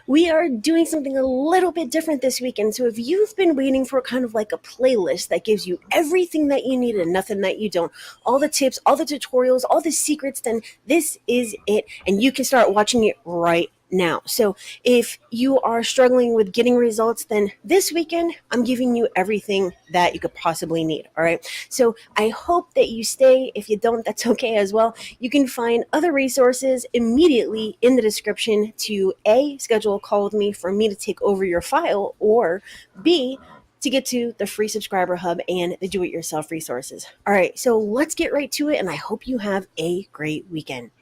We are doing something a little bit different this weekend. So if you've been waiting for kind of like a playlist that gives you everything that you need and nothing that you don't, all the tips, all the tutorials, all the secrets, then this is it. And you can start watching it right now. So if you are struggling with getting results, then this weekend I'm giving you everything that you could possibly need. All right. So I hope that you stay. If you don't, that's okay as well. You can find other resources immediately in the description to A, schedule a call with me for me to take over your file, or B, to get to the free subscriber hub and the do it yourself resources. All right, so let's get right to it, and I hope you have a great weekend.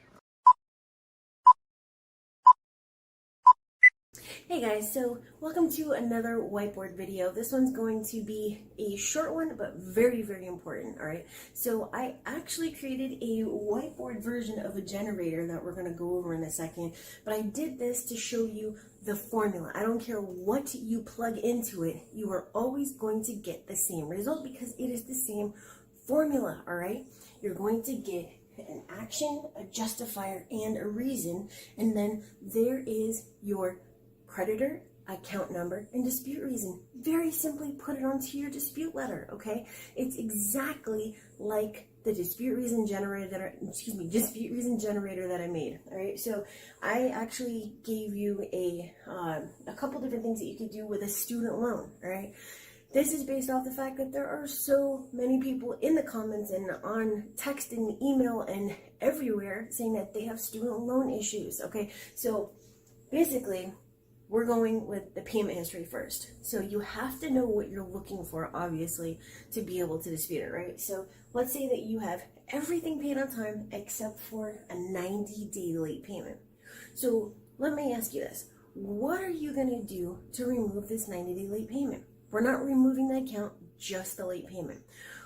Hey guys, so welcome to another whiteboard video. This one's going to be a short one, but very, very important, all right? So I actually created a whiteboard version of a generator that we're gonna go over in a second, but I did this to show you the formula. I don't care what you plug into it, you are always going to get the same result because it is the same formula, all right? You're going to get an action, a justifier, and a reason, and then there is your creditor, account number, and dispute reason. Very simply put it onto your dispute letter, okay? It's exactly like the dispute reason generator that I made, all right? So I actually gave you a couple different things that you could do with a student loan, all right? This is based off the fact that there are so many people in the comments and on text and email and everywhere saying that they have student loan issues, okay? So basically, we're going with the payment history first. So you have to know what you're looking for, obviously, to be able to dispute it, right? So let's say that you have everything paid on time except for a 90-day late payment. So let me ask you this. What are you going to do to remove this 90-day late payment? We're not removing the account, just the late payment.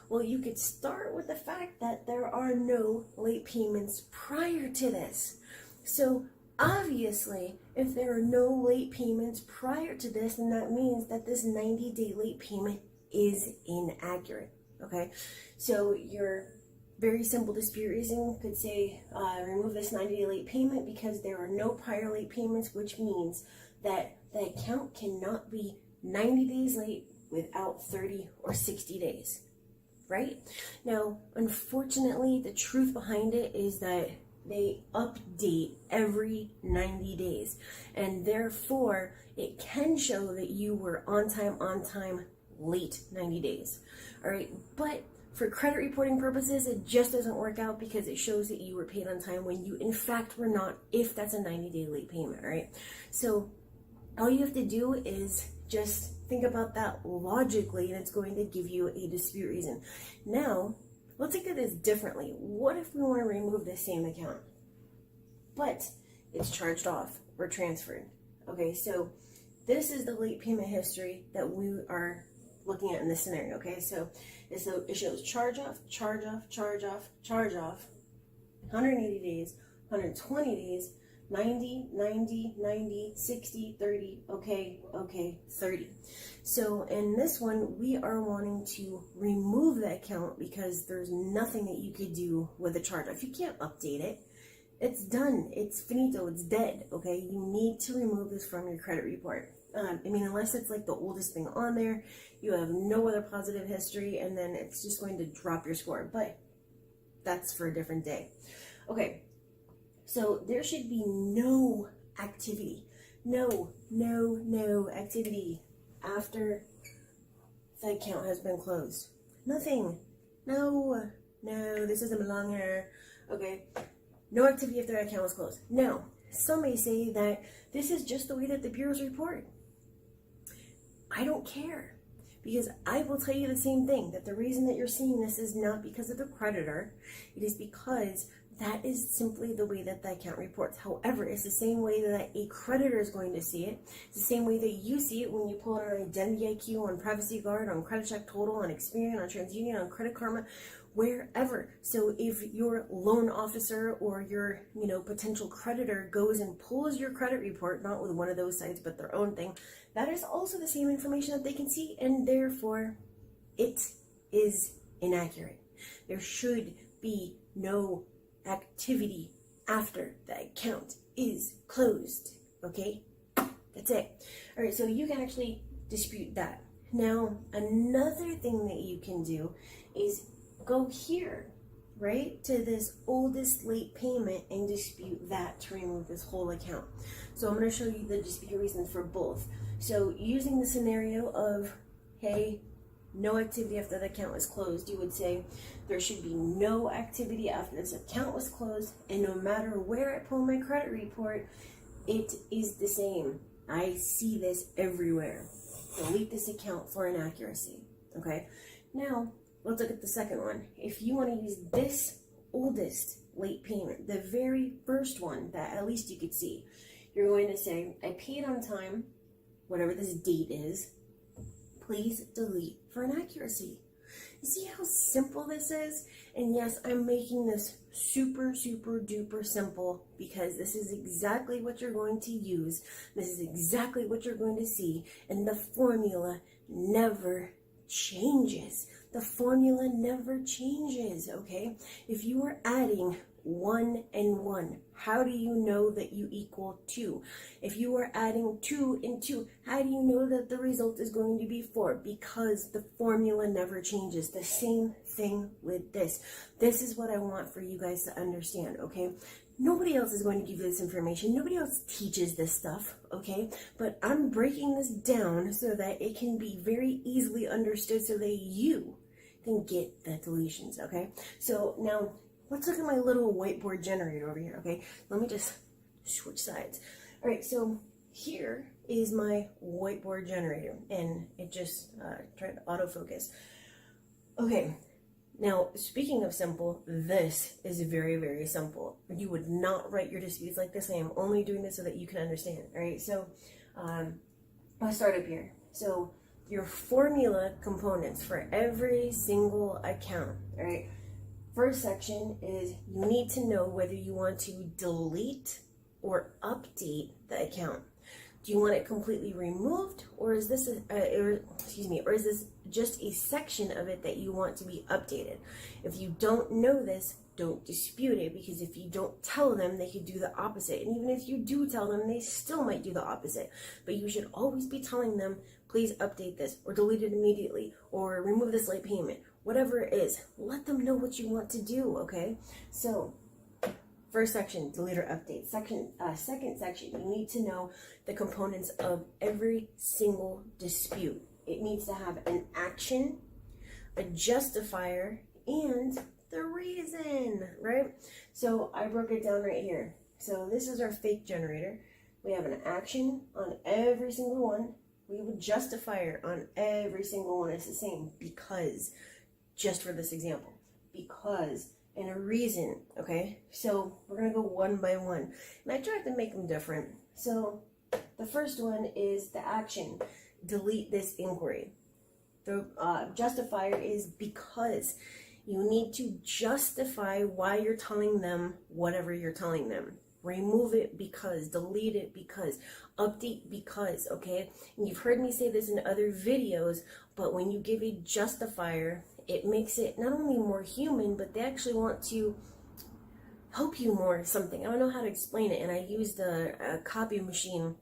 Well, you could start with the fact that there are no late payments prior to this. So obviously, if there are no late payments prior to this, then that means that this 90-day late payment is inaccurate, okay? So your very simple dispute reason could say, remove this 90-day late payment because there are no prior late payments, which means that the account cannot be 90 days late without 30 or 60 days, right? Now, unfortunately, the truth behind it is that they update every 90 days, and therefore it can show that you were on time, late 90 days. All right, but for credit reporting purposes, it just doesn't work out because it shows that you were paid on time when you in fact were not, if that's a 90-day late payment, right? So all you have to do is just think about that logically, and it's going to give you a dispute reason. Now, let's think of this differently. What if we want to remove the same account, but it's charged off or transferred? Okay, so this is the late payment history that we are looking at in this scenario, okay? So it shows charge off, 180 days, 120 days, 90, 90, 90, 60, 30, okay, 30. So in this one, we are wanting to remove the account because there's nothing that you could do with the charge off. You can't update it. It's done. It's finito. It's dead, okay? You need to remove this from your credit report. I mean, unless it's like the oldest thing on there, you have no other positive history, and then it's just going to drop your score. But that's for a different day. Okay. So there should be no activity, no activity after the account has been closed. Nothing. No, this doesn't belong here. Okay. No activity if their account was closed. Now, some may say that this is just the way that the bureaus report. I don't care, because I will tell you the same thing, that the reason that you're seeing this is not because of the creditor. It is because that is simply the way that the account reports. However, it's the same way that a creditor is going to see it. It's the same way that you see it when you pull it on Identity IQ, on Privacy Guard, on Credit Check Total, on Experian, on TransUnion, on Credit Karma, wherever. So if your loan officer or your potential creditor goes and pulls your credit report, not with one of those sites but their own thing, that is also the same information that they can see, and therefore it is inaccurate. There should be no activity after the account is closed, okay? That's it. All right, so you can actually dispute that. Now, another thing that you can do is go here, right, to this oldest late payment and dispute that to remove this whole account. So I'm going to show you the dispute reasons for both. So using the scenario of, hey, no activity after the account was closed, you would say there should be no activity after this account was closed, and no matter where I pull my credit report, it is the same. I see this everywhere. Delete this account for inaccuracy. Okay, now let's look at the second one. If you want to use this oldest late payment, the very first one that at least you could see, you're going to say, I paid on time, whatever this date is, please delete for inaccuracy. You see how simple this is? And yes, I'm making this super, super duper simple because this is exactly what you're going to use. This is exactly what you're going to see. And the formula never changes. The formula never changes, okay? If you are adding 1 and 1, how do you know that you equal 2? If you are adding 2 and 2, how do you know that the result is going to be 4? Because the formula never changes. The same thing with this. This is what I want for you guys to understand, okay? Nobody else is going to give you this information. Nobody else teaches this stuff, okay? But I'm breaking this down so that it can be very easily understood so that you can get the deletions, okay? So now, let's look at my little whiteboard generator over here, okay? Let me just switch sides. All right, so here is my whiteboard generator, and it just tried to autofocus. Okay, now speaking of simple, this is very, very simple. You would not write your disputes like this. I am only doing this so that you can understand, all right? So I'll start up here. So your formula components for every single account, all right? First section is you need to know whether you want to delete or update the account. Do you want it completely removed, or is this or is this just a section of it that you want to be updated? If you don't know this, don't dispute it, because if you don't tell them, they could do the opposite. And even if you do tell them, they still might do the opposite. But you should always be telling them, please update this, or delete it immediately, or remove this late payment. Whatever it is, let them know what you want to do, okay? So, first section, delete or update. Second section, you need to know the components of every single dispute. It needs to have an action, a justifier, and the reason, right? So I broke it down right here. So this is our fake generator. We have an action on every single one. We have a justifier on every single one. It's the same, because, just for this example, because, and a reason, okay? So we're gonna go one by one. And I tried to make them different. So the first one is the action, delete this inquiry. The justifier is because. You need to justify why you're telling them whatever you're telling them. Remove it because, delete it because, update because, okay? And you've heard me say this in other videos, but when you give a justifier, it makes it not only more human, but they actually want to help you more or something. I don't know how to explain it, and I used a copy machine.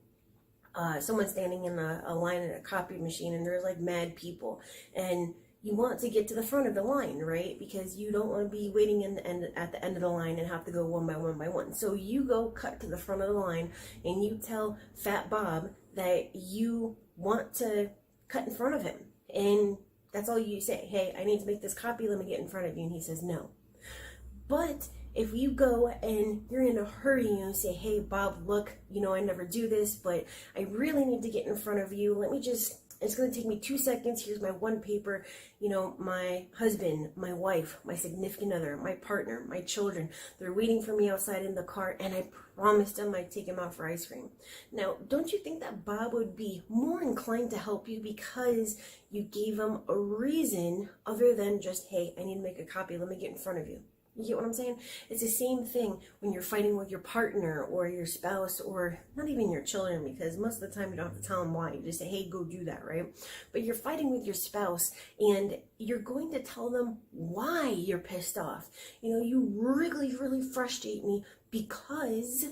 Someone standing in a line at a copy machine, and there's like mad people, and you want to get to the front of the line, right? Because you don't want to be waiting at the end of the line and have to go one by one by one. So you go cut to the front of the line and you tell Fat Bob that you want to cut in front of him. And that's all you say. Hey, I need to make this copy. Let me get in front of you. And he says no. But if you go and you're in a hurry and you say, hey, Bob, look, you know, I never do this, but I really need to get in front of you. It's going to take me 2 seconds. Here's my one paper. You know, my husband, my wife, my significant other, my partner, my children, they're waiting for me outside in the car, and I promised them I'd take him out for ice cream. Now, don't you think that Bob would be more inclined to help you because you gave him a reason other than just, hey, I need to make a copy. Let me get in front of you. You get what I'm saying? It's the same thing when you're fighting with your partner or your spouse, or not even your children, because most of the time you don't have to tell them why. You just say, hey, go do that, right? But you're fighting with your spouse and you're going to tell them why you're pissed off. You know, you really, really frustrate me because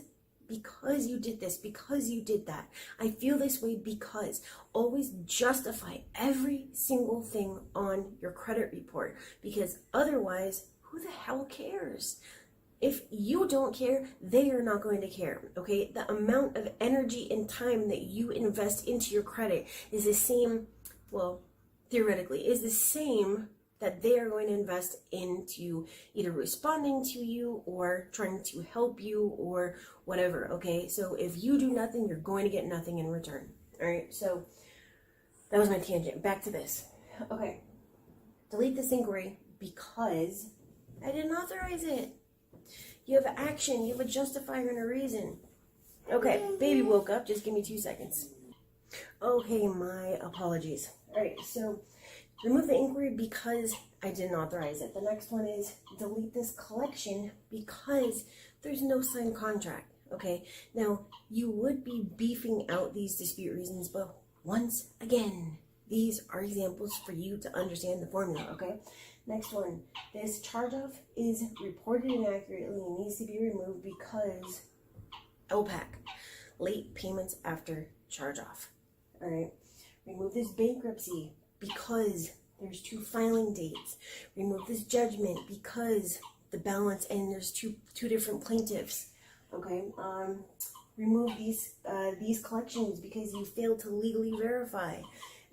because you did this, because you did that. I feel this way because. Always justify every single thing on your credit report, because otherwise, who the hell cares? If you don't care, they are not going to care, okay? The amount of energy and time that you invest into your credit is the same, well, theoretically, is the same that they are going to invest into either responding to you or trying to help you or whatever, okay? So if you do nothing, you're going to get nothing in return, all right? So that was my tangent. Back to this. Okay. Delete this inquiry because I didn't authorize it. You have action, you have a justifier and a reason. Okay, baby woke up, just give me 2 seconds. Okay, my apologies. All right, so remove the inquiry because I didn't authorize it. The next one is delete this collection because there's no signed contract, okay? Now, you would be beefing out these dispute reasons, but once again, these are examples for you to understand the formula, okay? Next one, this charge-off is reported inaccurately and needs to be removed because LPAC, late payments after charge-off. All right, remove this bankruptcy because there's 2 filing dates. Remove this judgment because the balance and there's two different plaintiffs. Okay, remove these collections because you failed to legally verify. I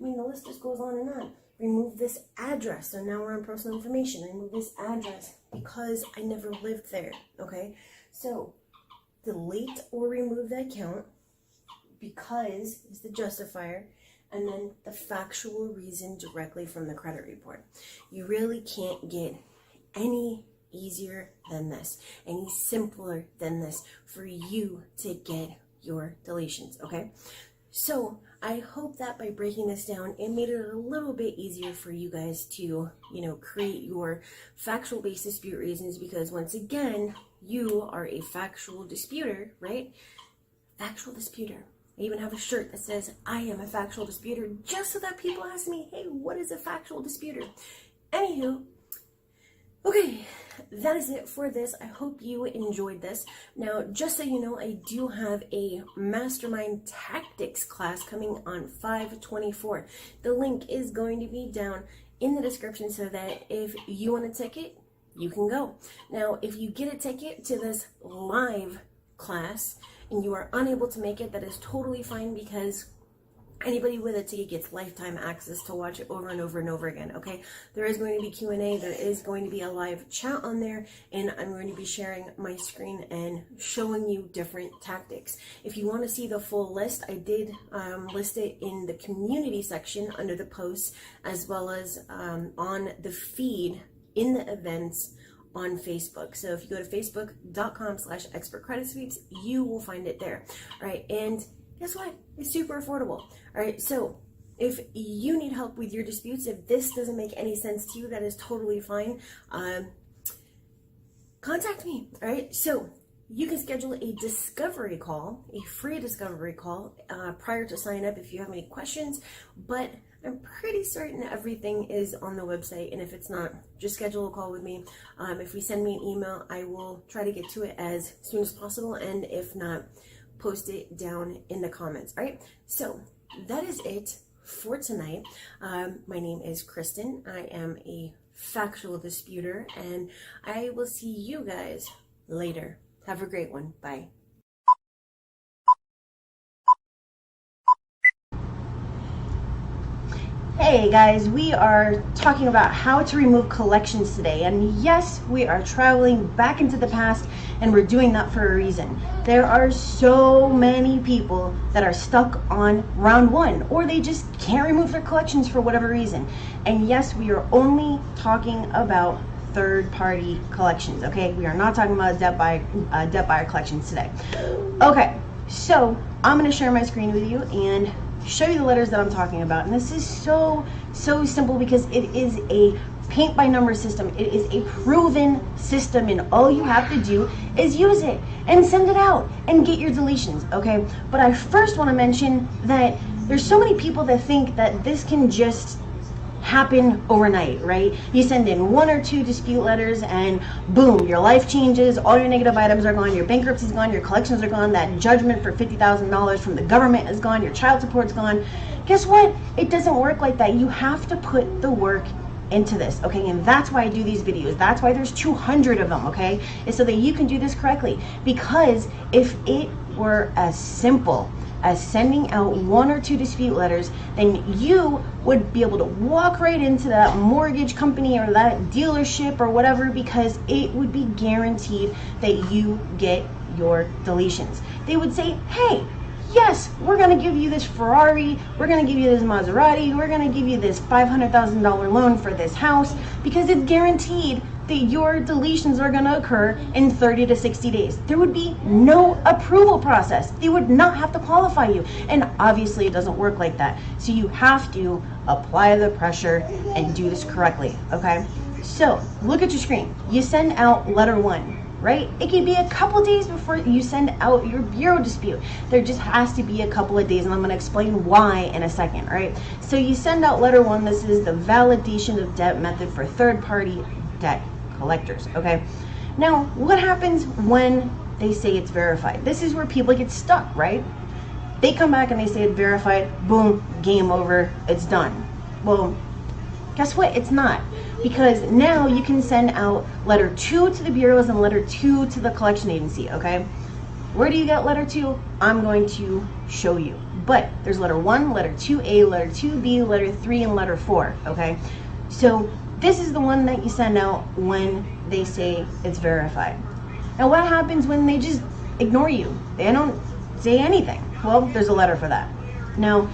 mean, the list just goes on and on. Remove this address. So now we're on personal information. Remove this address because I never lived there. Okay, so delete or remove the account because is the justifier, and then the factual reason directly from the credit report. You really can't get any easier than this, any simpler than this for you to get your deletions, okay? So I hope that by breaking this down, it made it a little bit easier for you guys to, create your factual based dispute reasons, because once again, you are a factual disputer, right? Factual disputer. I even have a shirt that says, I am a factual disputer, just so that people ask me, hey, what is a factual disputer? Anywho, okay, that is it for this. I hope you enjoyed this. Now, just so you know, I do have a mastermind tactics class coming on 5/24. The link is going to be down in the description so that if you want a ticket, you can go. Now, if you get a ticket to this live class and you are unable to make it, that is totally fine, because anybody with a ticket gets lifetime access to watch it over and over and over again, okay? There is going to be Q&A, there is going to be a live chat on there, and I'm going to be sharing my screen and showing you different tactics. If you want to see the full list, I did list it in the community section under the posts, as well as on the feed in the events on Facebook. So if you go to facebook.com/expertcreditsweeps, you will find it there. All right, and guess what? It's super affordable. All right, so if you need help with your disputes, if this doesn't make any sense to you, that is totally fine. Contact me. All right, so you can schedule a discovery call, a free discovery call prior to sign up if you have any questions, but I'm pretty certain everything is on the website, and if it's not, just schedule a call with me. If you send me an email, I will try to get to it as soon as possible, and if not, post it down in the comments. All right, so that is it for tonight. My name is Kristen. I am a factual disputer, and I will see you guys later. Have a great one. Bye. Hey guys, we are talking about how to remove collections today, and yes, we are traveling back into the past, and we're doing that for a reason. There are so many people that are stuck on round 1, or they just can't remove their collections for whatever reason. And yes, we are only talking about third-party collections, okay? We are not talking about debt buyer collections today. Okay, so I'm going to share my screen with you and show you the letters that I'm talking about. And this is so simple, because it is a paint by number system. It is a proven system, and all you have to do is use it and send it out and get your deletions, okay? But I first want to mention that there's so many people that think that this can just happen overnight, right? You send in 1 or 2 dispute letters and boom, your life changes, all your negative items are gone, your bankruptcy is gone, your collections are gone, that judgment for $50,000 from the government is gone, your child support's gone. Guess what? It doesn't work like that. You have to put the work into this, okay? And that's why I do these videos. That's why there's 200 of them, okay? Is so that you can do this correctly. Because if it were as simple as sending out 1 or 2 dispute letters, then you would be able to walk right into that mortgage company or that dealership or whatever, because it would be guaranteed that you get your deletions. They would say, hey, yes, we're going to give you this Ferrari, we're going to give you this Maserati, we're going to give you this $500,000 loan for this house, because it's guaranteed that your deletions are going to occur in 30 to 60 days. There would be no approval process. They would not have to qualify you. And obviously it doesn't work like that. So you have to apply the pressure and do this correctly, okay? So look at your screen. You send out letter 1. Right? It could be a couple days before you send out your bureau dispute. There just has to be a couple of days, and I'm going to explain why in a second, right? So you send out letter 1. This is the validation of debt method for third-party debt collectors, okay? Now, what happens when they say it's verified? This is where people get stuck, right? They come back and they say it's verified, boom, game over, it's done. Well, guess what? It's not. Because now you can send out letter 2 to the bureaus and letter 2 to the collection agency, okay? Where do you get letter 2? I'm going to show you. But there's letter 1, letter 2A, letter 2B, letter 3, and letter 4, okay? So this is the one that you send out when they say it's verified. Now what happens when they just ignore you? They don't say anything. Well, there's a letter for that. Now,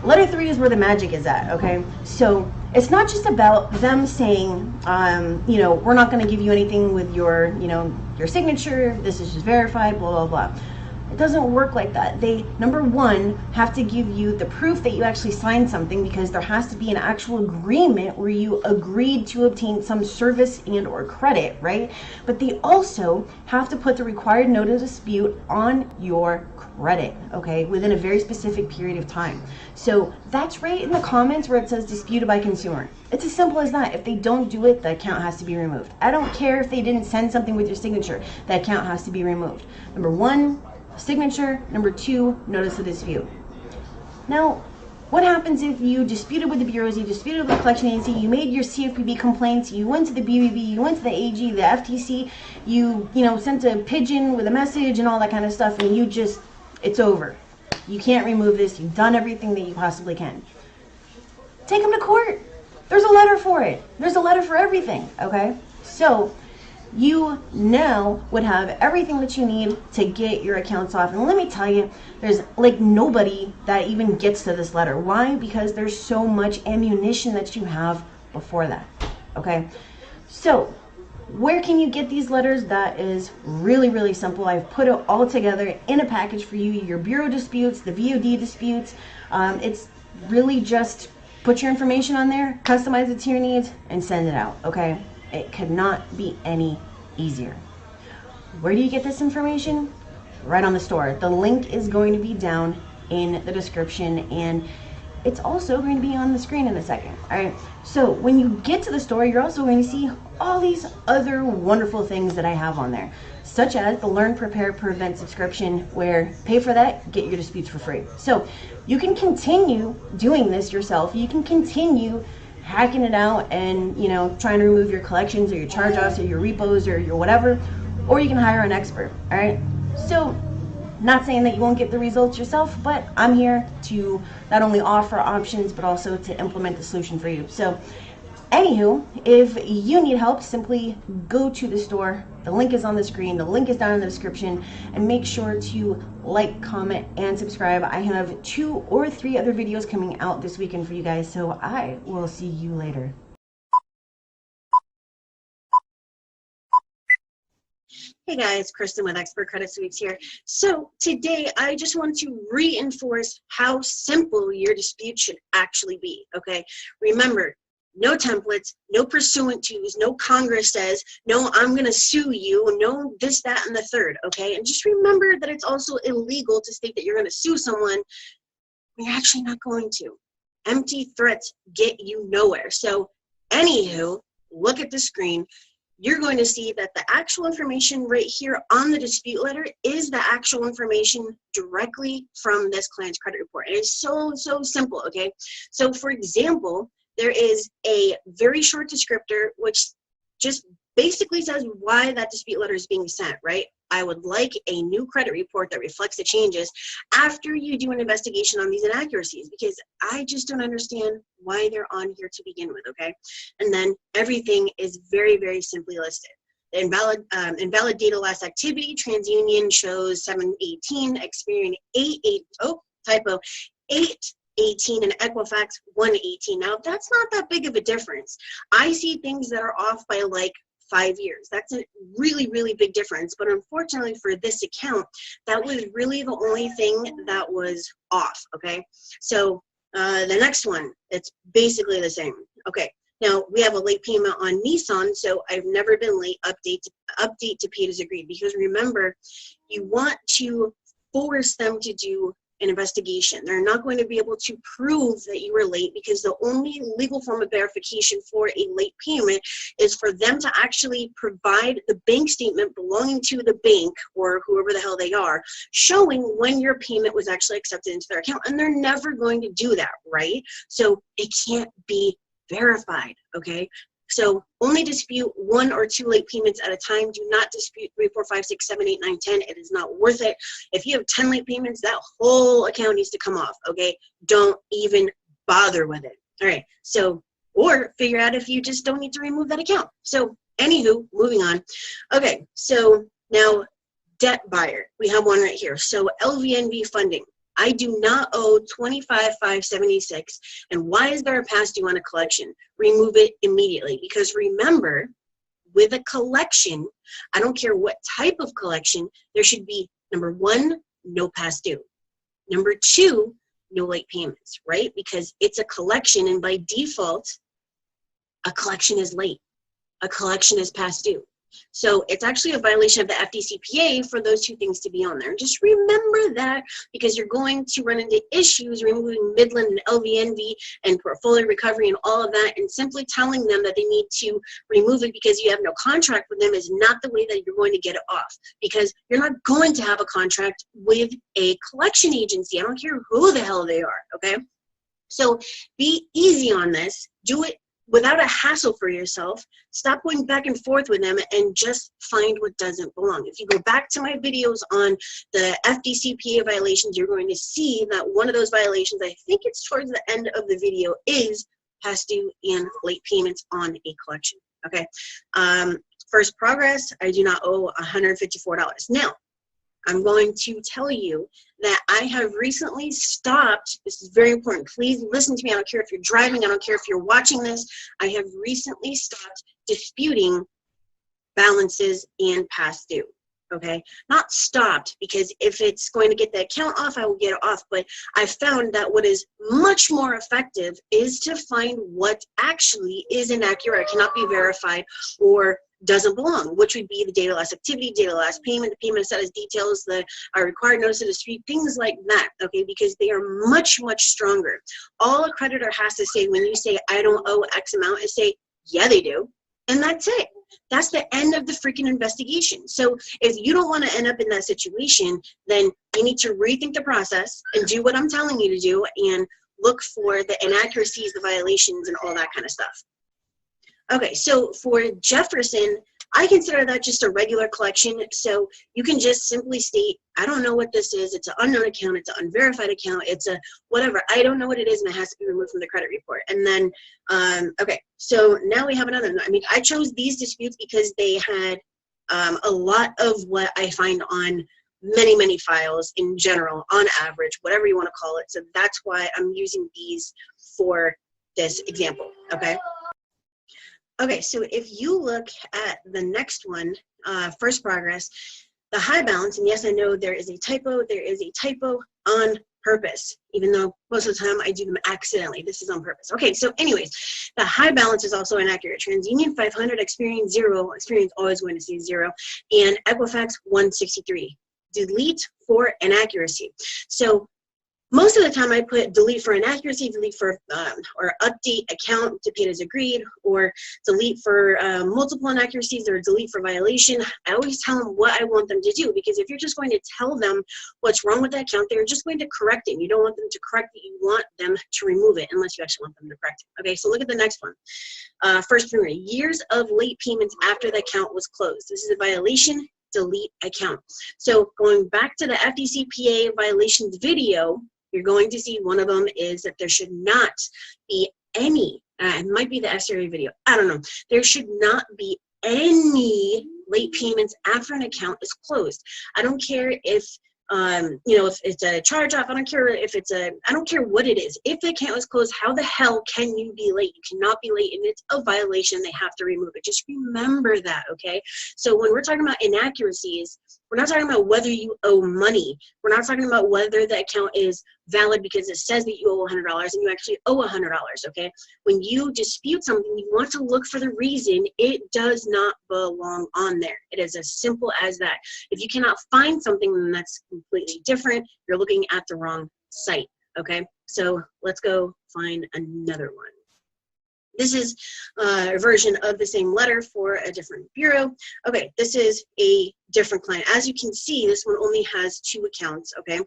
letter 3 is where the magic is at, okay? So it's not just about them saying, we're not going to give you anything with your, your signature. This is just verified, blah, blah, blah. It doesn't work like that. They, number 1, have to give you the proof that you actually signed something, because there has to be an actual agreement where you agreed to obtain some service and or credit, right? But they also have to put the required notice of dispute on your credit, okay, within a very specific period of time. So that's right in the comments where it says disputed by consumer. It's as simple as that. If they don't do it, the account has to be removed. I don't care if they didn't send something with your signature, the account has to be removed. Number 1, signature. Number 2, notice of dispute. Now, what happens if you disputed with the bureaus, you disputed with the collection agency, you made your CFPB complaints, you went to the BBB, you went to the AG, the FTC, you sent a pigeon with a message and all that kind of stuff, and it's over. You can't remove this. You've done everything that you possibly can. Take them to court. There's a letter for it. There's a letter for everything, okay? So you now would have everything that you need to get your accounts off. And let me tell you, there's like nobody that even gets to this letter. Why? Because there's so much ammunition that you have before that, okay? So where can you get these letters? That is really, really simple. I've put it all together in a package for you. Your bureau disputes, the VOD disputes. It's really just put your information on there, customize it to your needs, and send it out, okay? It could not be any easier. Where do you get this information? Right on the store. The link is going to be down in the description, and it's also going to be on the screen in a second. All right, so when you get to the store, you're also going to see all these other wonderful things that I have on there, such as the Learn, Prepare, Prevent subscription, where pay for that, get your disputes for free. So you can continue doing this yourself. You can continue hacking it out and trying to remove your collections or your charge-offs or your repos or your whatever, or you can hire an expert. All right, so not saying that you won't get the results yourself, but I'm here to not only offer options but also to implement the solution for you. So anywho, if you need help, simply go to the store. The link is on the screen, the link is down in the description, and make sure to like, comment, and subscribe. I have 2 or 3 other videos coming out this weekend for you guys, so I will see you later. Hey guys, Kristen with Expert Credit Suites here. So today I just want to reinforce how simple your dispute should actually be, okay? Remember, no templates, no pursuant tos, no Congress says, no, I'm gonna sue you, no this, that, and the third, okay? And just remember that it's also illegal to state that you're gonna sue someone when you're actually not going to. Empty threats get you nowhere. So anywho, look at the screen. You're going to see that the actual information right here on the dispute letter is the actual information directly from this client's credit report. It is so simple, okay? So for example, there is a very short descriptor which just basically says why that dispute letter is being sent, right? I would like a new credit report that reflects the changes after you do an investigation on these inaccuracies, because I just don't understand why they're on here to begin with, okay? And then everything is very simply listed. The invalid data loss activity, TransUnion shows 718, Experian 818, and Equifax 118. Now, that's not that big of a difference. I see things that are off by like 5 years. That's a really big difference. But unfortunately for this account, that was really the only thing that was off, okay? So the next one, it's basically the same. Okay, now we have a late payment on Nissan, so I've never been late, update to paid as agreed, because remember, you want to force them to do an investigation. They're not going to be able to prove that you were late, because the only legal form of verification for a late payment is for them to actually provide the bank statement belonging to the bank or whoever the hell they are, showing when your payment was actually accepted into their account. And they're never going to do that, right? So it can't be verified, okay? So only dispute 1 or 2 late payments at a time. Do not dispute 3, 4, 5, 6, 7, 8, 9, 10. It is not worth it. If you have 10 late payments, that whole account needs to come off, okay? Don't even bother with it. All right, so, or figure out if you just don't need to remove that account. So anywho, moving on. Okay, so now debt buyer. We have one right here. So LVNV funding. I do not owe $25,576, and why is there a past due on a collection? Remove it immediately, because remember, with a collection, I don't care what type of collection, there should be, number 1, no past due. Number 2, no late payments, right? Because it's a collection, and by default, a collection is late. A collection is past due. So it's actually a violation of the FDCPA for those 2 things to be on there. Just remember that, because you're going to run into issues removing Midland and LVNV and portfolio recovery and all of that, and simply telling them that they need to remove it because you have no contract with them is not the way that you're going to get it off, because you're not going to have a contract with a collection agency. I don't care who the hell they are, okay? So be easy on this. Do it without a hassle for yourself. Stop going back and forth with them and just find what doesn't belong. If you go back to my videos on the FDCPA violations, you're going to see that one of those violations, I think it's towards the end of the video, is past due and late payments on a collection, okay? First progress, I do not owe $154. Now, I'm going to tell you that I have recently stopped. This is very important. Please listen to me. I don't care if you're driving. I don't care if you're watching this. I have recently stopped disputing balances and past due, okay? Not stopped, because if it's going to get the account off, I will get it off. But I found that what is much more effective is to find what actually is inaccurate, cannot be verified, or doesn't belong, which would be the data loss activity, data loss payment, the payment status details, the required notice of dispute, things like that, okay, because they are much stronger. All a creditor has to say when you say, I don't owe X amount, is say, yeah, they do, and that's it. That's the end of the freaking investigation. So if you don't want to end up in that situation, then you need to rethink the process and do what I'm telling you to do, and look for the inaccuracies, the violations, and all that kind of stuff. Okay, so for Jefferson, I consider that just a regular collection. So you can just simply state, I don't know what this is. It's an unknown account. It's an unverified account. It's a whatever. I don't know what it is, and it has to be removed from the credit report. And then, okay, so now we have another. I mean, I chose these disputes because they had a lot of what I find on many files in general, on average, whatever you want to call it. So that's why I'm using these for this example, okay? Okay, so if you look at the next one, first progress, the high balance, and yes, I know there is a typo on purpose, even though most of the time I do them accidentally. This is on purpose. Okay, so anyways, the high balance is also inaccurate. TransUnion 500, Experian 0, Experian always going to say 0, and Equifax 163. Delete for inaccuracy. So most of the time I put delete for inaccuracy, delete for, or update account to paid as agreed, or delete for multiple inaccuracies, or delete for violation. I always tell them what I want them to do, because if you're just going to tell them what's wrong with that account, they're just going to correct it. You don't want them to correct it. You want them to remove it, unless you actually want them to correct it. Okay, so look at the next one. First primary, years of late payments after the account was closed. This is a violation, delete account. So going back to the FDCPA violations video, you're going to see one of them is that there should not be any, it might be the SRA video, I don't know. There should not be any late payments after an account is closed. I don't care if, you know, if it's a charge off, I don't care if it's I don't care what it is. If the account is closed, how the hell can you be late? You cannot be late, and it's a violation. They have to remove it. Just remember that, okay? So when we're talking about inaccuracies, we're not talking about whether you owe money. We're not talking about whether the account is valid because it says that you owe $100 and you actually owe $100, okay? When you dispute something, you want to look for the reason it does not belong on there. It is as simple as that. If you cannot find something, then that's completely different. You're looking at the wrong site, okay? So let's go find another one. This is a version of the same letter for a different bureau. Okay, this is a different client. As you can see, this one only has 2 accounts, okay?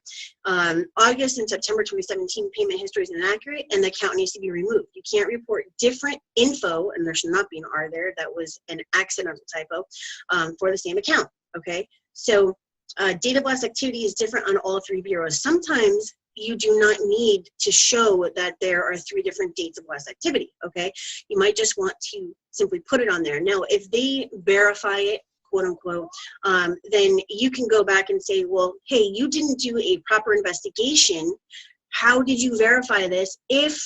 August and September 2017 payment history is inaccurate and the account needs to be removed. You can't report different info, and there should not be an R there. That was an accidental typo for the same account, okay? So date of last activity is different on all 3 bureaus. Sometimes you do not need to show that there are 3 different dates of last activity, okay? You might just want to simply put it on there. Now, if they verify it, quote unquote, then you can go back and say, well, hey, you didn't do a proper investigation. How did you verify this? If,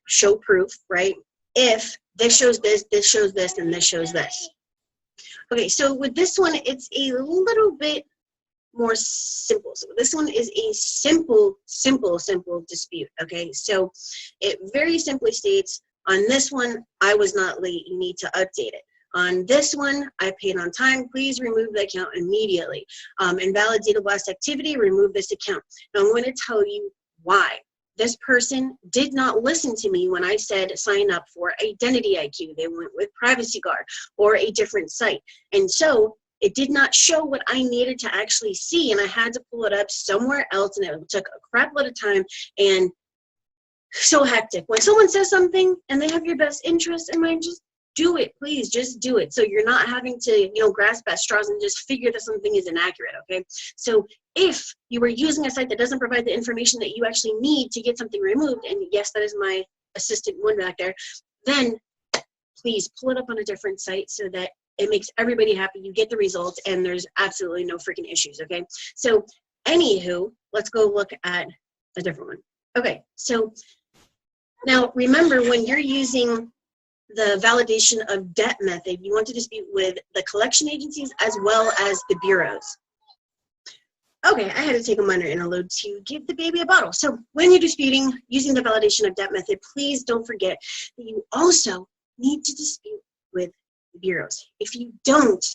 show proof, right? If this shows this shows this, and this shows this. Okay, so with this one, it's a little bit more simple. So this one is a simple dispute, okay? So it very simply states, on this one, I was not late, you need to update it. On this one, I paid on time, please remove the account immediately. Invalid date of last activity, remove this account. Now I'm going to tell you why. This person did not listen to me when I said sign up for Identity IQ. They went with Privacy Guard or a different site. And so it did not show what I needed to actually see, and I had to pull it up somewhere else, and it took a crap load of time and so hectic. When someone says something and they have your best interest in mind, just do it, please, just do it. So you're not having to, you know, grasp at straws and just figure that something is inaccurate, okay? So if you were using a site that doesn't provide the information that you actually need to get something removed, and yes, that is my assistant one back there, then please pull it up on a different site so that it makes everybody happy, you get the results, and there's absolutely no freaking issues, okay? So anywho, let's go look at a different one. Okay, so now remember, when you're using the validation of debt method, you want to dispute with the collection agencies as well as the bureaus. Okay, I had to take a minor interlude to give the baby a bottle. So when you're disputing using the validation of debt method, please don't forget that you also need to dispute with bureaus. If you don't,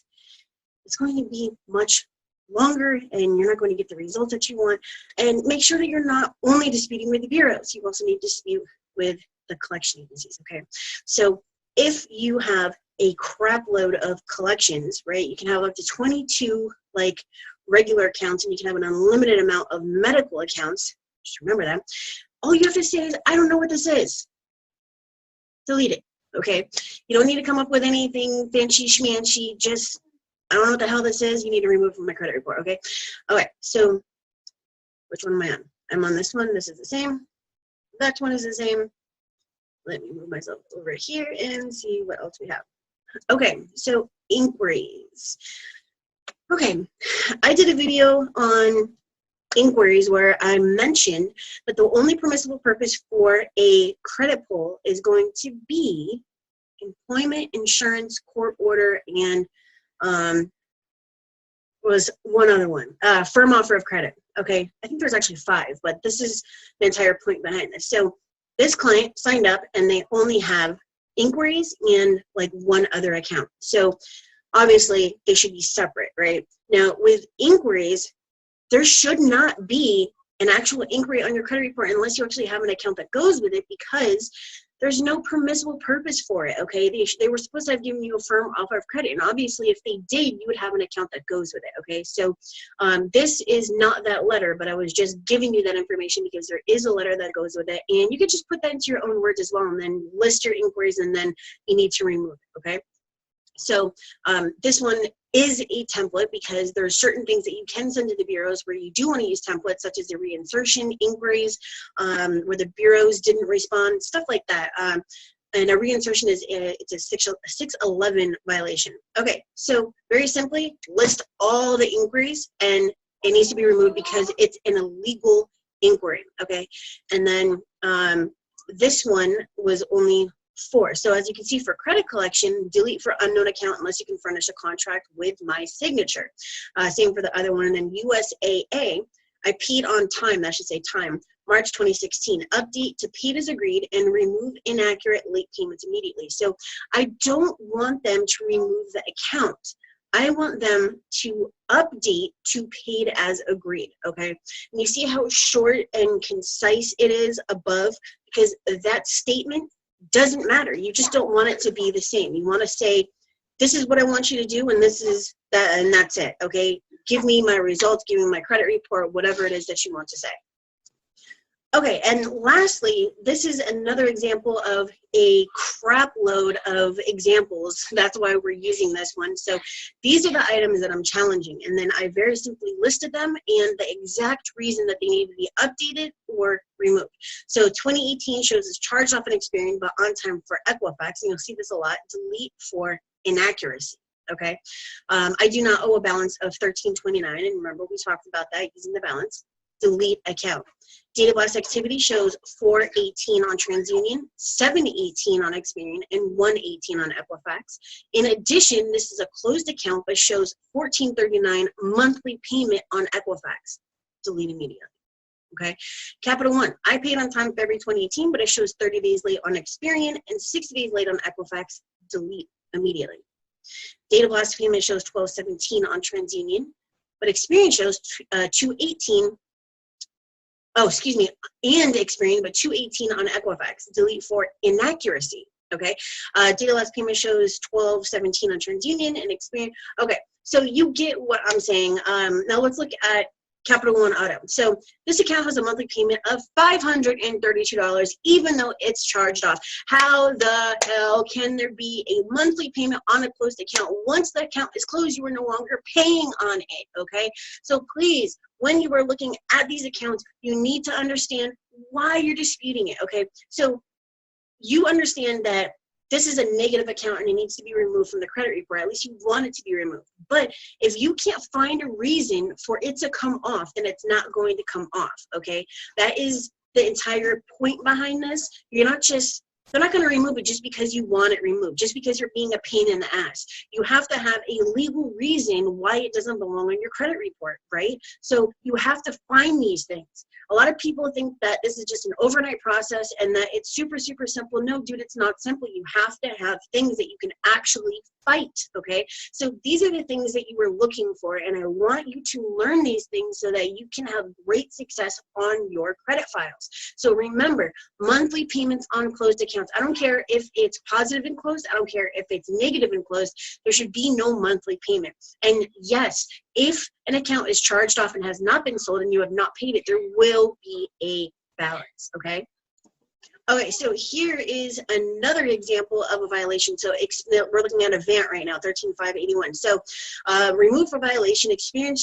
it's going to be much longer and you're not going to get the results that you want. And make sure that you're not only disputing with the bureaus, you also need to dispute with the collection agencies, okay? So if you have a crap load of collections, right, you can have up to 22 like regular accounts, and you can have an unlimited amount of medical accounts. Just remember that. All you have to say is, I don't know what this is. Delete it. Okay, you don't need to come up with anything fancy schmancy. Just, I don't know what the hell this is. You need to remove from my credit report. Okay. Okay. So, which one am I on? I'm on this one. This is the same. That one is the same. Let me move myself over here and see what else we have. Okay. So inquiries. Okay, I did a video on inquiries where I mentioned that the only permissible purpose for a credit pull is going to be employment, insurance, court order, and was one other one, firm offer of credit. Okay, I think there's actually 5, but this is the entire point behind this. So this client signed up and they only have inquiries and like 1 other account. So obviously they should be separate, right? Now with inquiries, there should not be an actual inquiry on your credit report unless you actually have an account that goes with it, because there's no permissible purpose for it, okay? They were supposed to have given you a firm offer of credit, and obviously if they did, you would have an account that goes with it, okay? So this is not that letter, but I was just giving you that information because there is a letter that goes with it, and you could just put that into your own words as well, and then list your inquiries, and then you need to remove it, okay? So this one is a template because there are certain things that you can send to the bureaus where you do want to use templates, such as the reinsertion inquiries, where the bureaus didn't respond, stuff like that. And a reinsertion it's a 611 violation. Okay, so very simply, list all the inquiries, and it needs to be removed because it's an illegal inquiry. Okay, and then this one was only 4. So as you can see, for credit collection, delete for unknown account unless you can furnish a contract with my signature. Same for the other one. And then USAA, I paid on time, that should say time, March 2016. Update to paid as agreed and remove inaccurate late payments immediately. So I don't want them to remove the account. I want them to update to paid as agreed, okay? And you see how short and concise it is above, because that statement doesn't matter. You just don't want it to be the same. You want to say, this is what I want you to do, and this is that, and that's it, okay? Give me my results, give me my credit report, whatever it is that you want to say. Okay, and lastly, this is another example of a crap load of examples. That's why we're using this one. So these are the items that I'm challenging, and then I very simply listed them and the exact reason that they need to be updated or removed. So 2018 shows it's charged off an Experian, but on time for Equifax, and you'll see this a lot, delete for inaccuracy. Okay, I do not owe a balance of $13.29, and remember we talked about that using the balance. Delete account. Data blast activity shows 418 on TransUnion, 718 on Experian, and 118 on Equifax. In addition, this is a closed account, but shows $14.39 monthly payment on Equifax. Delete immediately. Okay. Capital One, I paid on time February 2018, but it shows 30 days late on Experian and 60 days late on Equifax. Delete immediately. Data blast payment shows 1217 on TransUnion, but Experian shows 218. Oh, excuse me, and Experian, but 218 on Equifax. Delete for inaccuracy. Okay. Data last payment shows 1217 on TransUnion and Experian. Okay, so you get what I'm saying. Now let's look at Capital One Auto. So this account has a monthly payment of $532, even though it's charged off. How the hell can there be a monthly payment on a closed account? Once the account is closed, you are no longer paying on it, okay? So please, when you are looking at these accounts, you need to understand why you're disputing it, okay? So you understand that this is a negative account and it needs to be removed from the credit report. At least you want it to be removed. But if you can't find a reason for it to come off, then it's not going to come off, okay? That is the entire point behind this. They're not going to remove it just because you want it removed, just because you're being a pain in the ass. You have to have a legal reason why it doesn't belong on your credit report, right? So you have to find these things. A lot of people think that this is just an overnight process and that it's super, super simple. No, dude, it's not simple. You have to have things that you can actually fight, okay? So these are the things that you were looking for, and I want you to learn these things so that you can have great success on your credit files. So remember, monthly payments on closed accounts. I don't care if it's positive and closed. I don't care if it's negative and closed. There should be no monthly payment. And yes, if an account is charged off and has not been sold and you have not paid it, there will be a balance, okay? Okay, so here is another example of a violation. So we're looking at a VANT right now, 13.581. So remove for violation, Experian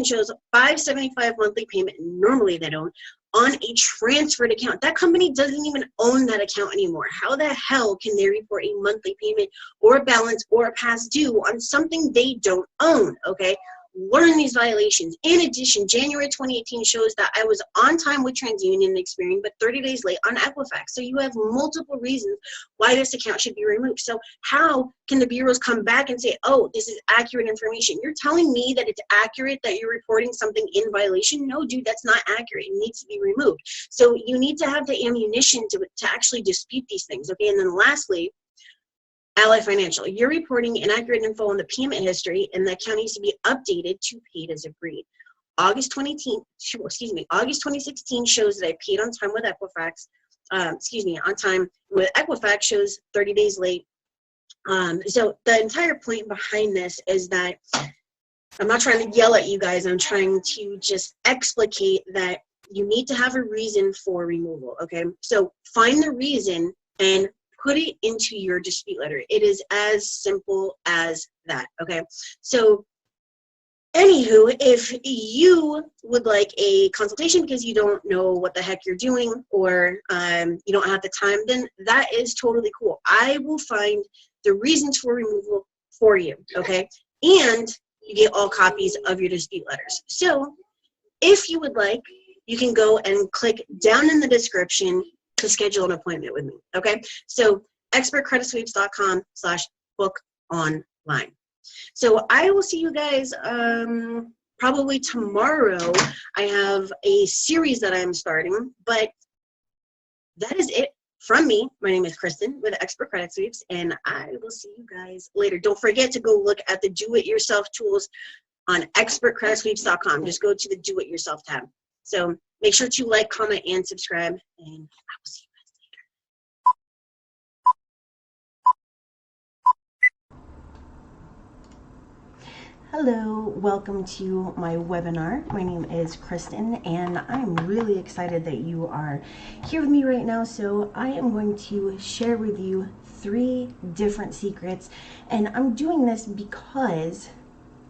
shows $575 monthly payment. Normally they don't. On a transferred account. That company doesn't even own that account anymore. How the hell can they report a monthly payment or a balance or a past due on something they don't own, okay? Learn these violations. In addition, January 2018 shows that I was on time with TransUnion and Experian, but 30 days late on Equifax. So you have multiple reasons why this account should be removed. So how can the bureaus come back and say, oh, this is accurate information? You're telling me that it's accurate that you're reporting something in violation? No, dude, that's not accurate. It needs to be removed. So you need to have the ammunition to actually dispute these things, okay? And then lastly, Ally Financial, you're reporting inaccurate info on the payment history, and the account needs to be updated to paid as agreed. August 2016 shows that I paid on time with Equifax. On time with Equifax shows 30 days late. So the entire point behind this is that I'm not trying to yell at you guys. I'm trying to just explicate that you need to have a reason for removal, okay? So find the reason and put it into your dispute letter. It is as simple as that, okay? So anywho, if you would like a consultation because you don't know what the heck you're doing, or you don't have the time, then that is totally cool. I will find the reasons for removal for you, okay? And you get all copies of your dispute letters. So if you would like, you can go and click down in the description to schedule an appointment with me, okay? So expertcreditsweeps.com/book online. So I will see you guys probably tomorrow. I have a series that I'm starting, but that is it from me. My name is Kristen with Expert Credit Sweeps, and I will see you guys later. Don't forget to go look at the do-it-yourself tools on expertcreditsweeps.com. Just go to the do-it-yourself tab. So make sure to like, comment, and subscribe, and I will see you guys later. Hello, welcome to my webinar. My name is Kristen, and I'm really excited that you are here with me right now. So I am going to share with you 3 different secrets, and I'm doing this because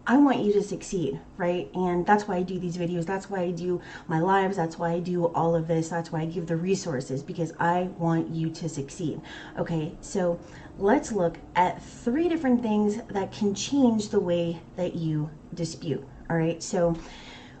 I want you to succeed, right? And that's why I do these videos. That's why I do my lives. That's why I do all of this. That's why I give the resources, because I want you to succeed. Okay, so let's look at 3 different things that can change the way that you dispute. All right, so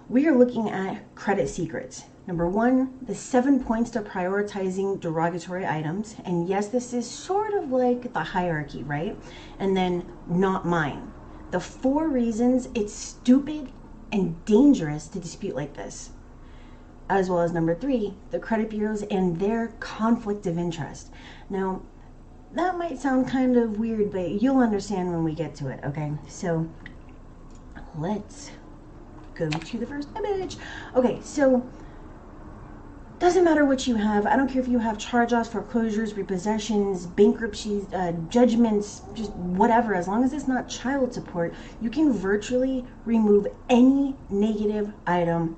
we are looking at credit secrets. Number 1, the 7 points to prioritizing derogatory items. And yes, this is sort of like the hierarchy, right? And then not mine. The 4 reasons it's stupid and dangerous to dispute like this. As well as number 3, the credit bureaus and their conflict of interest. Now, that might sound kind of weird, but you'll understand when we get to it, okay? So, let's go to the first image. Okay, so doesn't matter what you have. I don't care if you have charge-offs, foreclosures, repossessions, bankruptcies, judgments, just whatever. As long as it's not child support, you can virtually remove any negative item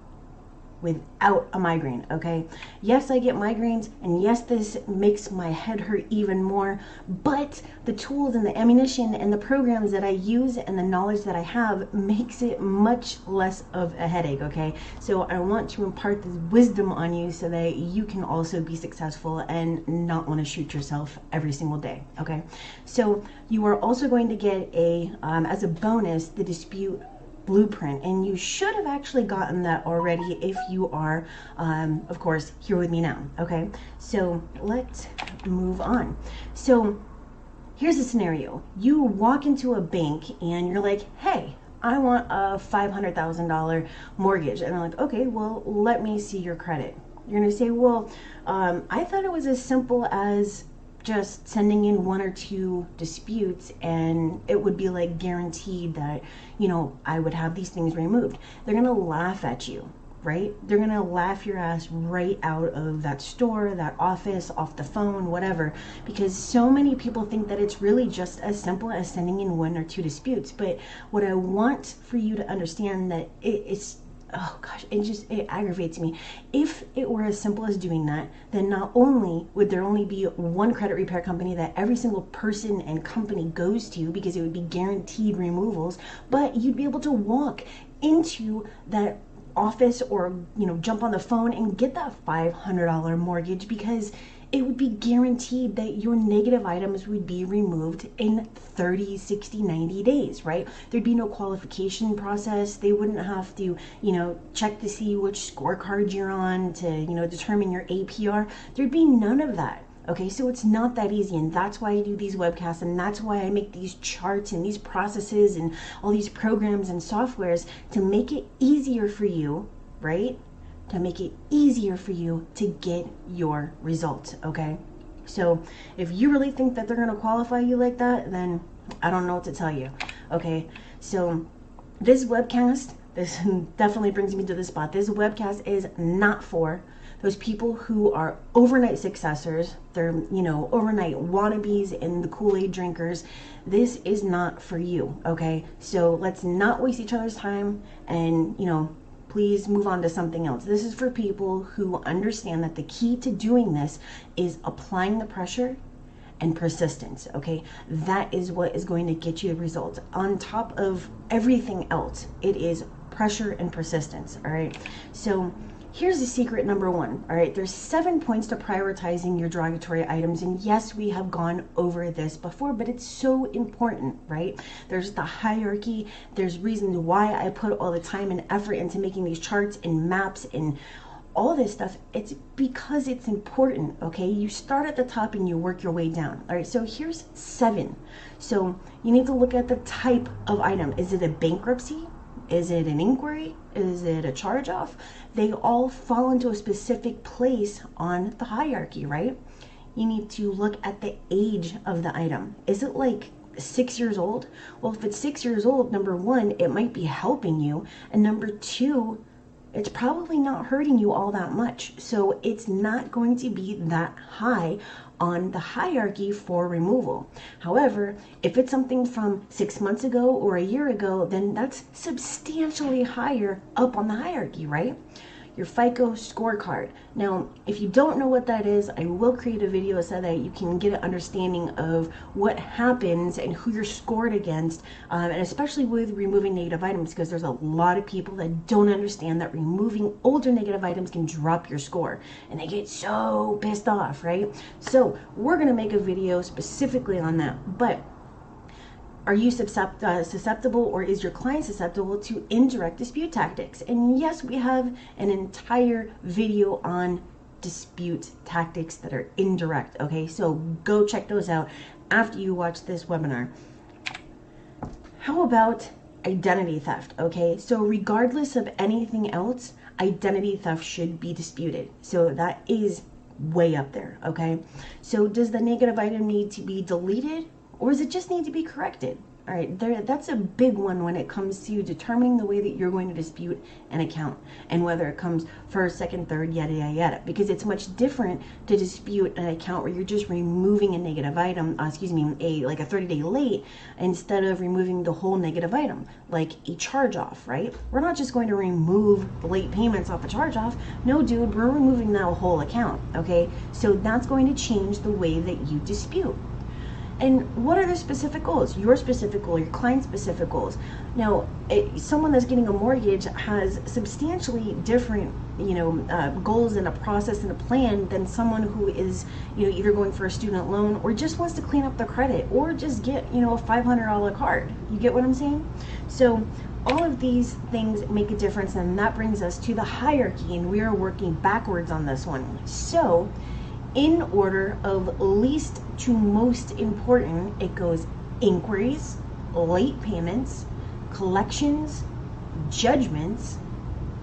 without a migraine, okay? Yes, I get migraines, and yes, this makes my head hurt even more, but the tools and the ammunition and the programs that I use and the knowledge that I have makes it much less of a headache, okay? So I want to impart this wisdom on you so that you can also be successful and not want to shoot yourself every single day, okay? So you are also going to get as a bonus, the dispute blueprint, and you should have actually gotten that already if you are of course here with me now. Okay, so let's move on. So here's a scenario. You walk into a bank and you're like, hey, I want a $500,000 mortgage, and they're like, okay, well, let me see your credit. You're gonna say, well, I thought it was as simple as just sending in 1 or 2 disputes and it would be like guaranteed that, you know, I would have these things removed. They're gonna laugh at you, right? They're gonna laugh your ass right out of that store, that office, off the phone, whatever, because so many people think that it's really just as simple as sending in 1 or 2 disputes. But what I want for you to understand that it's oh gosh, it aggravates me. If it were as simple as doing that, then not only would there only be 1 credit repair company that every single person and company goes to, because it would be guaranteed removals, but you'd be able to walk into that office or, you know, jump on the phone and get that $500 mortgage, because it would be guaranteed that your negative items would be removed in 30, 60, 90 days, right? There'd be no qualification process. They wouldn't have to, you know, check to see which scorecard you're on to, you know, determine your APR. There'd be none of that. Okay, so it's not that easy, and that's why I do these webcasts, and that's why I make these charts and these processes and all these programs and softwares to make it easier for you, right? To make it easier for you to get your results, okay? So if you really think that they're gonna qualify you like that, then I don't know what to tell you, okay? So this webcast, this definitely brings me to the spot. This webcast is not for those people who are overnight successors. They're, overnight wannabes and the Kool-Aid drinkers. This is not for you, okay? So let's not waste each other's time and, please move on to something else. This is for people who understand that the key to doing this is applying the pressure and persistence, okay? That is what is going to get you the results. On top of everything else, it is pressure and persistence, all right? So here's the secret number one, all right? There's 7 points to prioritizing your derogatory items. And yes, we have gone over this before, but it's so important, right? There's the hierarchy. There's reasons why I put all the time and effort into making these charts and maps and all this stuff. It's because it's important, okay? You start at the top and you work your way down. All right, so here's 7. So you need to look at the type of item. Is it a bankruptcy? Is it an inquiry? Is it a charge off? They all fall into a specific place on the hierarchy, right? You need to look at the age of the item. Is it like 6 years old? Well, if it's 6 years old, number one, it might be helping you. And number two, it's probably not hurting you all that much. So it's not going to be that high on the hierarchy for removal. However, if it's something from 6 months ago or a year ago, then that's substantially higher up on the hierarchy, right? Your FICO scorecard. Now, if you don't know what that is, I will create a video so that you can get an understanding of what happens and who you're scored against, and especially with removing negative items, because there's a lot of people that don't understand that removing older negative items can drop your score, and they get so pissed off, right? So we're gonna make a video specifically on that, but are you susceptible, or is your client susceptible to indirect dispute tactics? And yes, we have an entire video on dispute tactics that are indirect, okay? So go check those out after you watch this webinar. How about identity theft, okay? So regardless of anything else, identity theft should be disputed. So that is way up there, okay? So does the negative item need to be deleted, or does it just need to be corrected? All right, that's a big one when it comes to determining the way that you're going to dispute an account and whether it comes first, second, third, yada, yada, yada. Because it's much different to dispute an account where you're just removing a negative item, like a 30-day late, instead of removing the whole negative item, like a charge-off, right? We're not just going to remove the late payments off a charge-off. No, dude, we're removing that whole account, okay? So that's going to change the way that you dispute. And what are the specific goals? Your specific goal, your client's specific goals. Now, someone that's getting a mortgage has substantially different, goals and a process and a plan than someone who is, either going for a student loan or just wants to clean up their credit or just get, a $500 card. You get what I'm saying? So all of these things make a difference, and that brings us to the hierarchy, and we are working backwards on this one. So in order of least to most important, it goes inquiries, late payments, collections, judgments,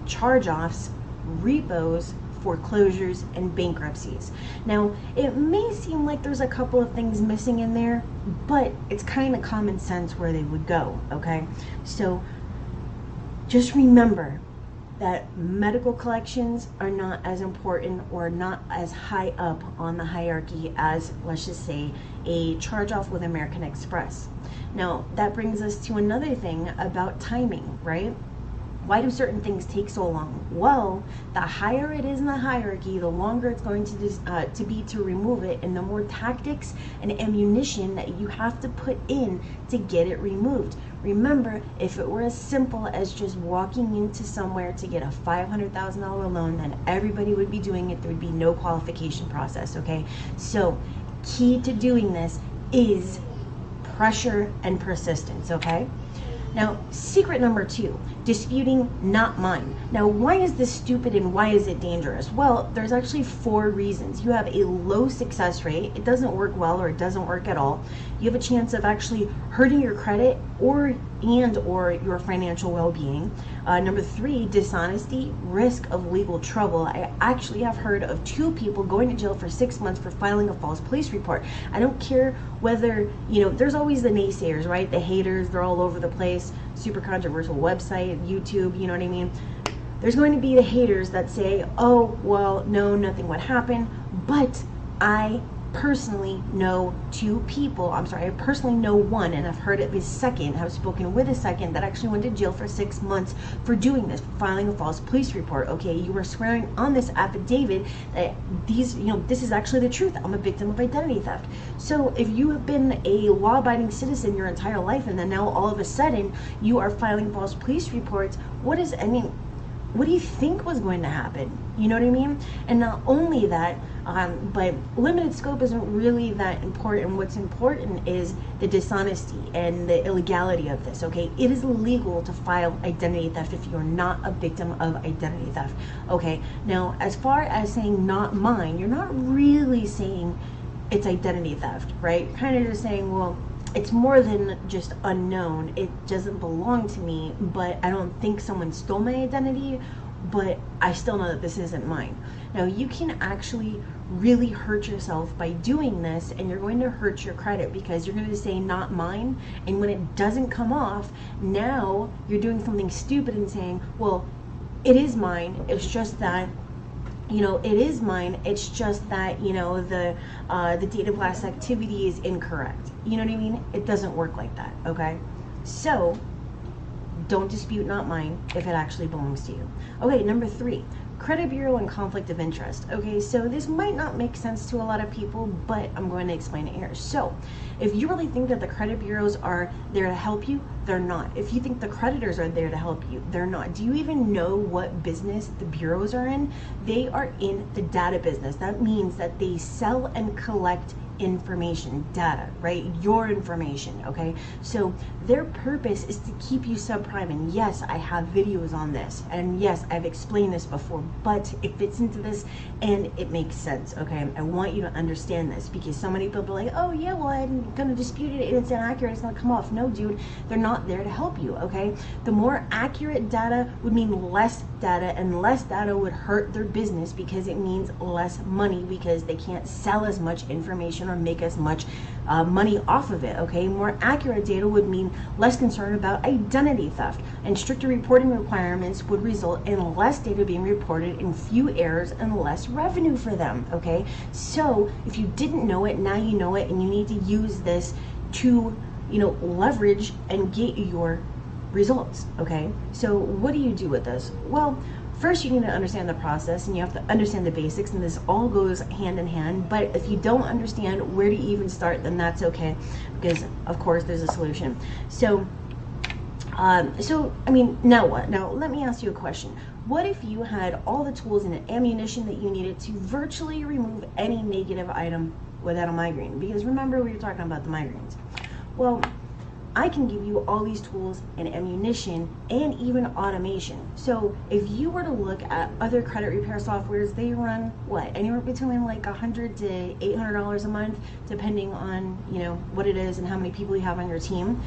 charge-offs, repos, foreclosures, and bankruptcies. Now, it may seem like there's a couple of things missing in there, but it's kind of common sense where they would go, okay? So just remember that medical collections are not as important or not as high up on the hierarchy as, let's just say, a charge-off with American Express. Now, that brings us to another thing about timing, right? Why do certain things take so long? Well, the higher it is in the hierarchy, the longer it's going to be to remove it, and the more tactics and ammunition that you have to put in to get it removed. Remember, if it were as simple as just walking into somewhere to get a $500,000 loan, then everybody would be doing it. There would be no qualification process, okay? So, key to doing this is pressure and persistence, okay? Now, secret number 2, disputing not mine. Now, why is this stupid and why is it dangerous? Well, there's actually 4 reasons. You have a low success rate. It doesn't work well, or it doesn't work at all. You have a chance of actually hurting your credit or your financial well-being. Number 3, dishonesty, risk of legal trouble. I actually have heard of 2 people going to jail for 6 months for filing a false police report. I don't care whether, there's always the naysayers, right? The haters, they're all over the place. Super controversial website, YouTube, you know what I mean? There's going to be the haters that say, oh, well, no, nothing would happen. But I personally know 2 people, I personally know one, and I've heard of his second, have spoken with a second, that actually went to jail for 6 months for doing this, for filing a false police report. Okay, you were swearing on this affidavit that this is actually the truth. I'm a victim of identity theft. So if you have been a law-abiding citizen your entire life, and then now all of a sudden you are filing false police reports, what do you think was going to happen? You know what I mean? And not only that, but limited scope isn't really that important. What's important is the dishonesty and the illegality of this, okay? It is illegal to file identity theft if you're not a victim of identity theft, okay? Now, as far as saying not mine, you're not really saying it's identity theft, right? You're kind of just saying, well, it's more than just unknown. It doesn't belong to me, but I don't think someone stole my identity, but I still know that this isn't mine. Now, you can actually really hurt yourself by doing this, and you're going to hurt your credit because you're going to say not mine, and when it doesn't come off, now you're doing something stupid and saying, well, it is mine, it's just that it is mine. It's just that, the date of last activity is incorrect. You know what I mean? It doesn't work like that, okay? So, don't dispute not mine if it actually belongs to you. Okay, number 3, credit bureau and conflict of interest. Okay, so this might not make sense to a lot of people, but I'm going to explain it here. So, if you really think that the credit bureaus are there to help you, they're not. If you think the creditors are there to help you, they're not. Do you even know what business the bureaus are in? They are in the data business. That means that they sell and collect information, data, right? Your information, okay? So their purpose is to keep you subprime. And yes, I have videos on this, and yes, I've explained this before, but it fits into this and it makes sense, okay? I want you to understand this because so many people are like, oh yeah, well, I'm gonna dispute it and it's inaccurate, it's gonna come off. No, dude, they're not there to help you, okay? The more accurate data would mean less data, and less data would hurt their business because it means less money because they can't sell as much information or make as much money off of it, okay? More accurate data would mean less concern about identity theft, and stricter reporting requirements would result in less data being reported and few errors and less revenue for them, okay? So if you didn't know it, now you know it, and you need to use this to, leverage and get your results, okay? So what do you do with this? Well, first you need to understand the process, and you have to understand the basics, and this all goes hand in hand. But if you don't understand where to even start, then that's okay, because of course there's a solution. So now what? Now let me ask you a question. What if you had all the tools and ammunition that you needed to virtually remove any negative item without a migraine? Because remember, we were talking about the migraines. Well, I can give you all these tools and ammunition and even automation. So if you were to look at other credit repair softwares, they run anywhere between like $100 to $800 a month, depending on what it is and how many people you have on your team.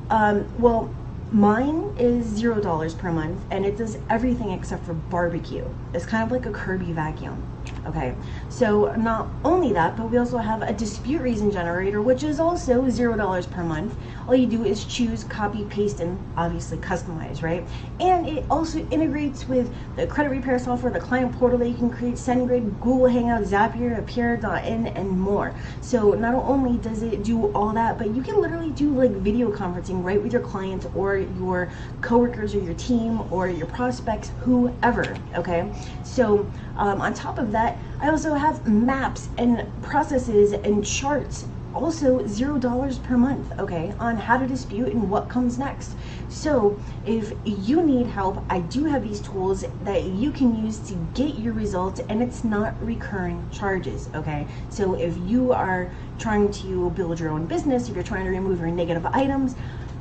Well, mine is $0 per month, and it does everything except for barbecue. It's kind of like a Kirby vacuum. Okay, so not only that, but we also have a dispute reason generator, which is also $0 per month. All you do is choose, copy, paste, and obviously customize, right? And it also integrates with the credit repair software, the client portal that you can create, SendGrid, Google Hangouts, Zapier, Appear.in, and more. So not only does it do all that, but you can literally do like video conferencing right with your clients or your coworkers or your team or your prospects, whoever, okay? So on top of that, I also have maps and processes and charts, also $0 per month, okay, on how to dispute and what comes next. So if you need help, I do have these tools that you can use to get your results, and it's not recurring charges, okay? So if you are trying to build your own business, if you're trying to remove your negative items,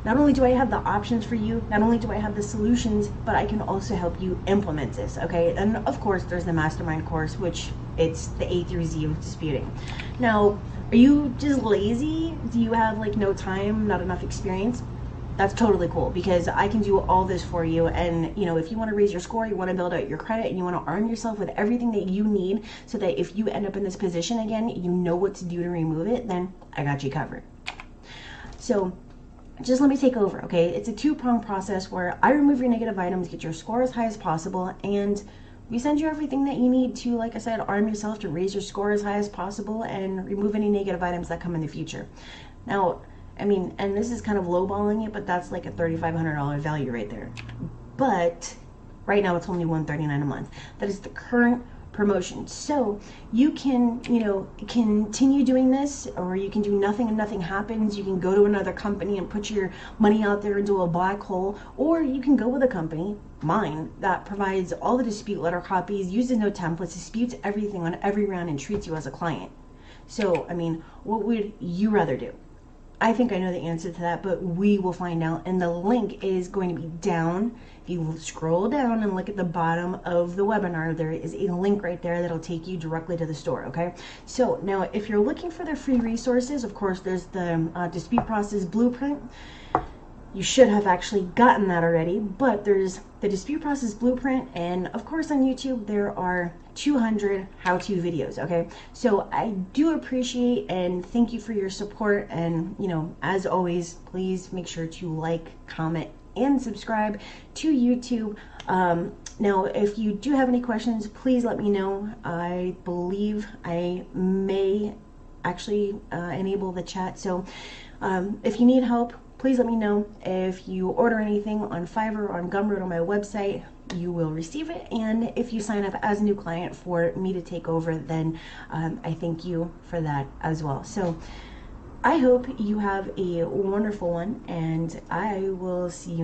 not only do I have the options for you, not only do I have the solutions, but I can also help you implement this, okay? And of course, there's the mastermind course, which it's the A through Z of disputing. Now, are you just lazy? Do you have like no time, not enough experience? that's totally cool, because I can do all this for you. And you know, if you want to raise your score, you want to build out your credit, and you want to arm yourself with everything that you need so that if you end up in this position again, you know what to do to remove it, then I got you covered. So just let me take over, okay? It's a two-prong process where I remove your negative items, get your score as high as possible, and we send you everything that you need to, like I said, arm yourself to raise your score as high as possible and remove any negative items that come in the future. Now, I mean, and this is kind of lowballing it, but that's like a $3,500 value right there. But right now it's only $139 a month. That is the current promotion. So you can, you know, continue doing this, or you can do nothing and nothing happens. You can go to another company and put your money out there into a black hole, or you can go with a company, mine, that provides all the dispute letter copies, uses no templates, disputes everything on every round, and treats you as a client. So, I mean, what would you rather do? I think I know the answer to that, but we will find out. And the link is going to be down. If you scroll down and look at the bottom of the webinar, there is a link right there that'll take you directly to the store, okay? So now, if you're looking for the free resources, of course, there's the dispute process blueprint. You should have actually gotten that already, but there's the dispute process blueprint, and of course on YouTube there are 200 how-to videos, okay? So I do appreciate and thank you for your support, and you know, as always, please make sure to like, comment, and subscribe to YouTube. Now, if you do have any questions, please let me know. I believe I may actually enable the chat, so if you need help, please let me know. If you order anything on Fiverr or on Gumroad on my website, you will receive it. And if you sign up as a new client for me to take over, then I thank you for that as well. So I hope you have a wonderful one, and I will see you